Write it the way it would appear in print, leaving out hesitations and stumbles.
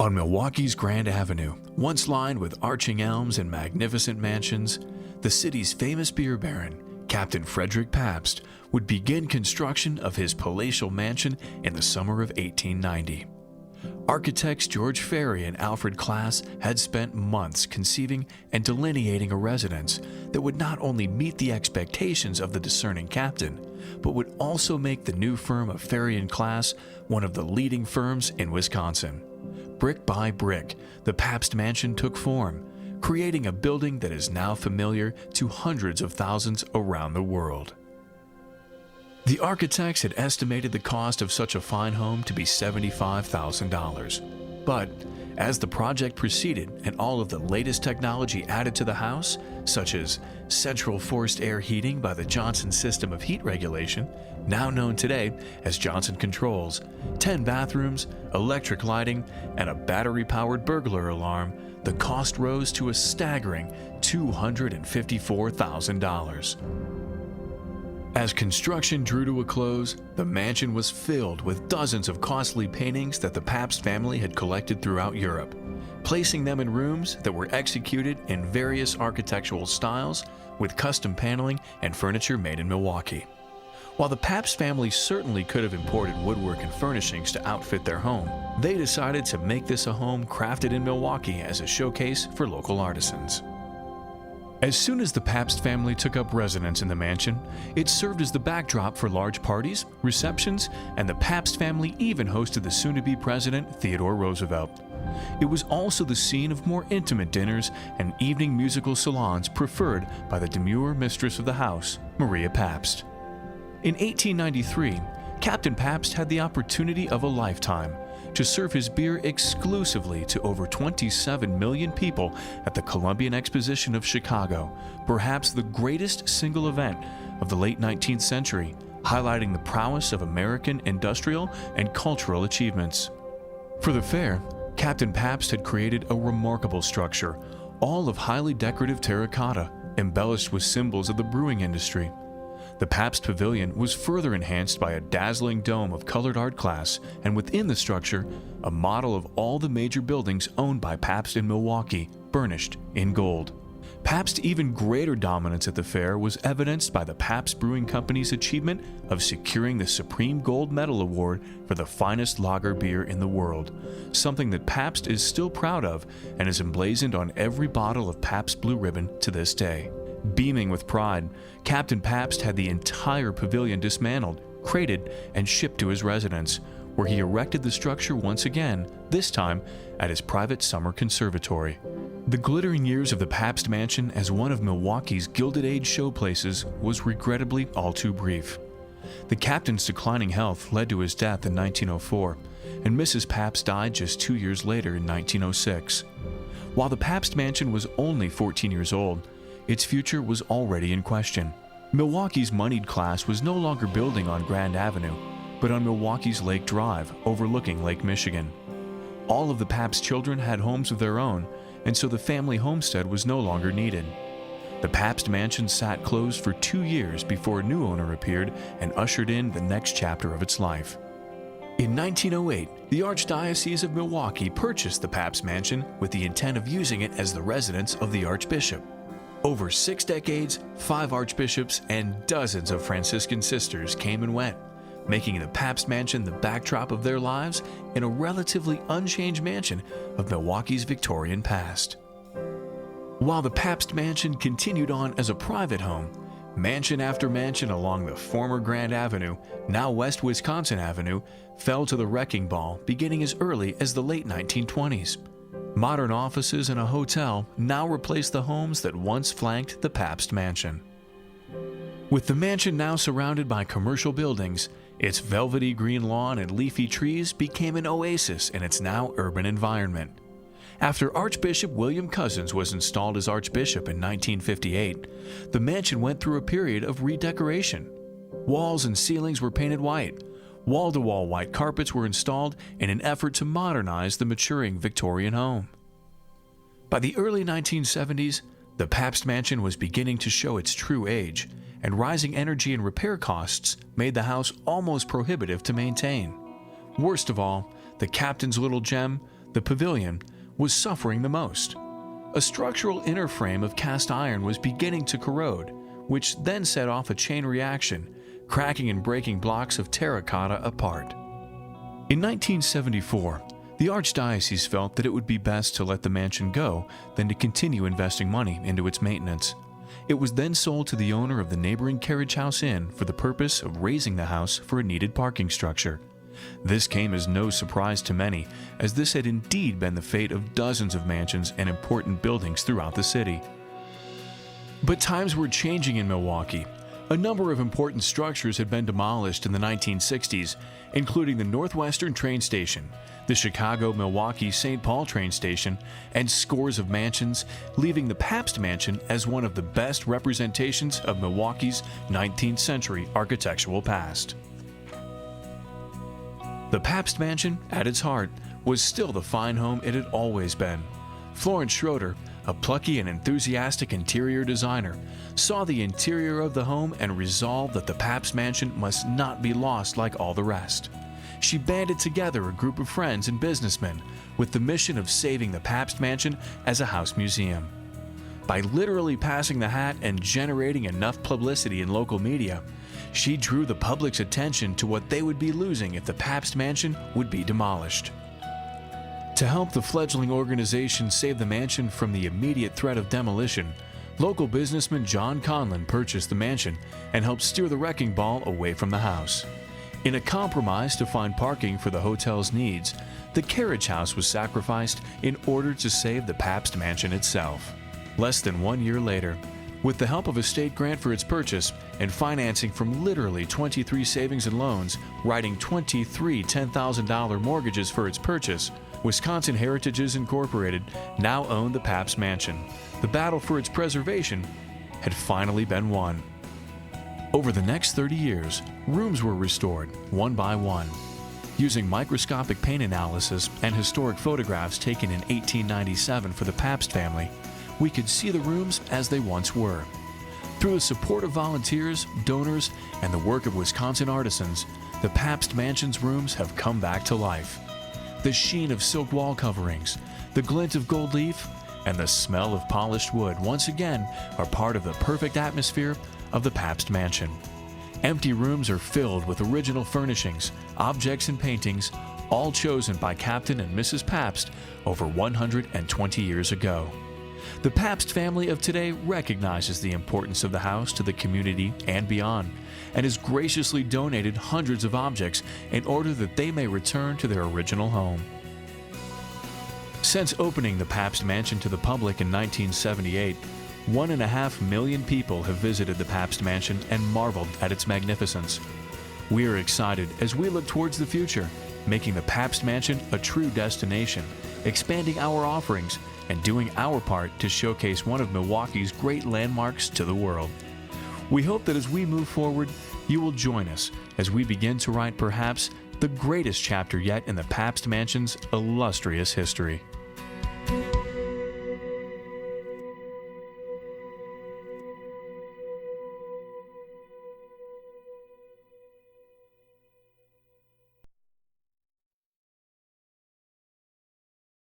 On Milwaukee's Grand Avenue, once lined with arching elms and magnificent mansions, the city's famous beer baron, Captain Frederick Pabst, would begin construction of his palatial mansion in the summer of 1890. Architects George Ferry and Alfred Klass had spent months conceiving and delineating a residence that would not only meet the expectations of the discerning captain, but would also make the new firm of Ferry and Klass one of the leading firms in Wisconsin. Brick by brick, the Pabst Mansion took form, creating a building that is now familiar to hundreds of thousands around the world. The architects had estimated the cost of such a fine home to be $75,000. But as the project proceeded and all of the latest technology added to the house, such as central forced air heating by the Johnson system of heat regulation, now known today as Johnson Controls, 10 bathrooms, electric lighting, and a battery-powered burglar alarm, the cost rose to a staggering $254,000. As construction drew to a close, the mansion was filled with dozens of costly paintings that the Pabst family had collected throughout Europe, placing them in rooms that were executed in various architectural styles with custom paneling and furniture made in Milwaukee. While the Pabst family certainly could have imported woodwork and furnishings to outfit their home, they decided to make this a home crafted in Milwaukee as a showcase for local artisans. As soon as the Pabst family took up residence in the mansion, it served as the backdrop for large parties, receptions, and the Pabst family even hosted the soon-to-be president Theodore Roosevelt. It was also the scene of more intimate dinners and evening musical salons preferred by the demure mistress of the house, Maria Pabst. In 1893, Captain Pabst had the opportunity of a lifetime to serve his beer exclusively to over 27 million people at the Columbian Exposition of Chicago, perhaps the greatest single event of the late 19th century, highlighting the prowess of American industrial and cultural achievements. For the fair, Captain Pabst had created a remarkable structure, all of highly decorative terracotta, embellished with symbols of the brewing industry. The Pabst Pavilion was further enhanced by a dazzling dome of colored art glass, and within the structure, a model of all the major buildings owned by Pabst in Milwaukee, burnished in gold. Pabst's even greater dominance at the fair was evidenced by the Pabst Brewing Company's achievement of securing the Supreme Gold Medal Award for the finest lager beer in the world, something that Pabst is still proud of and is emblazoned on every bottle of Pabst Blue Ribbon to this day. Beaming with pride, Captain Pabst had the entire pavilion dismantled, crated, and shipped to his residence, where he erected the structure once again, this time at his private summer conservatory. The glittering years of the Pabst Mansion as one of Milwaukee's Gilded Age showplaces was regrettably all too brief. The captain's declining health led to his death in 1904, and Mrs. Pabst died just 2 years later in 1906. While the Pabst Mansion was only 14 years old, its future was already in question. Milwaukee's moneyed class was no longer building on Grand Avenue, but on Milwaukee's Lake Drive, overlooking Lake Michigan. All of the Pabst children had homes of their own, and so the family homestead was no longer needed. The Pabst Mansion sat closed for 2 years before a new owner appeared and ushered in the next chapter of its life. In 1908, the Archdiocese of Milwaukee purchased the Pabst Mansion with the intent of using it as the residence of the Archbishop. Over 6 decades, 5 archbishops, and dozens of Franciscan sisters came and went, making the Pabst Mansion the backdrop of their lives in a relatively unchanged mansion of Milwaukee's Victorian past. While the Pabst Mansion continued on as a private home, mansion after mansion along the former Grand Avenue, now West Wisconsin Avenue, fell to the wrecking ball beginning as early as the late 1920s. Modern offices and a hotel now replace the homes that once flanked the Pabst Mansion. With the mansion now surrounded by commercial buildings, its velvety green lawn and leafy trees became an oasis in its now urban environment. After Archbishop William Cousins was installed as Archbishop in 1958, the mansion went through a period of redecoration. Walls and ceilings were painted white. Wall-to-wall white carpets were installed in an effort to modernize the maturing Victorian home. By the early 1970s, the Pabst Mansion was beginning to show its true age, and rising energy and repair costs made the house almost prohibitive to maintain. Worst of all, the captain's little gem, the pavilion, was suffering the most. A structural inner frame of cast iron was beginning to corrode, which then set off a chain reaction, cracking and breaking blocks of terracotta apart. In 1974, the Archdiocese felt that it would be best to let the mansion go than to continue investing money into its maintenance. It was then sold to the owner of the neighboring Carriage House Inn for the purpose of raising the house for a needed parking structure. This came as no surprise to many, as this had indeed been the fate of dozens of mansions and important buildings throughout the city. But times were changing in Milwaukee. A number of important structures had been demolished in the 1960s, including the Northwestern train station, the Chicago-Milwaukee St. Paul train station, and scores of mansions, leaving the Pabst Mansion as one of the best representations of Milwaukee's 19th century architectural past. The Pabst Mansion, at its heart, was still the fine home it had always been. Florence Schroeder, a plucky and enthusiastic interior designer, saw the interior of the home and resolved that the Pabst Mansion must not be lost like all the rest. She banded together a group of friends and businessmen with the mission of saving the Pabst Mansion as a house museum. By literally passing the hat and generating enough publicity in local media, she drew the public's attention to what they would be losing if the Pabst Mansion would be demolished. To help the fledgling organization save the mansion from the immediate threat of demolition, local businessman John Conlon purchased the mansion and helped steer the wrecking ball away from the house. In a compromise to find parking for the hotel's needs, the carriage house was sacrificed in order to save the Pabst Mansion itself. Less than 1 year later, with the help of a state grant for its purchase and financing from literally 23 savings and loans, writing 23 $10,000 mortgages for its purchase, Wisconsin Heritages Incorporated now owned the Pabst Mansion. The battle for its preservation had finally been won. Over the next 30 years, rooms were restored one by one. Using microscopic paint analysis and historic photographs taken in 1897 for the Pabst family, we could see the rooms as they once were. Through the support of volunteers, donors, and the work of Wisconsin artisans, the Pabst Mansion's rooms have come back to life. The sheen of silk wall coverings, the glint of gold leaf, and the smell of polished wood once again are part of the perfect atmosphere of the Pabst Mansion. Empty rooms are filled with original furnishings, objects, and paintings, all chosen by Captain and Mrs. Pabst over 120 years ago. The Pabst family of today recognizes the importance of the house to the community and beyond, and has graciously donated hundreds of objects in order that they may return to their original home. Since opening the Pabst Mansion to the public in 1978, 1.5 million people have visited the Pabst Mansion and marveled at its magnificence. We are excited as we look towards the future, making the Pabst Mansion a true destination, expanding our offerings, and doing our part to showcase one of Milwaukee's great landmarks to the world. We hope that as we move forward, you will join us as we begin to write perhaps the greatest chapter yet in the Pabst Mansion's illustrious history.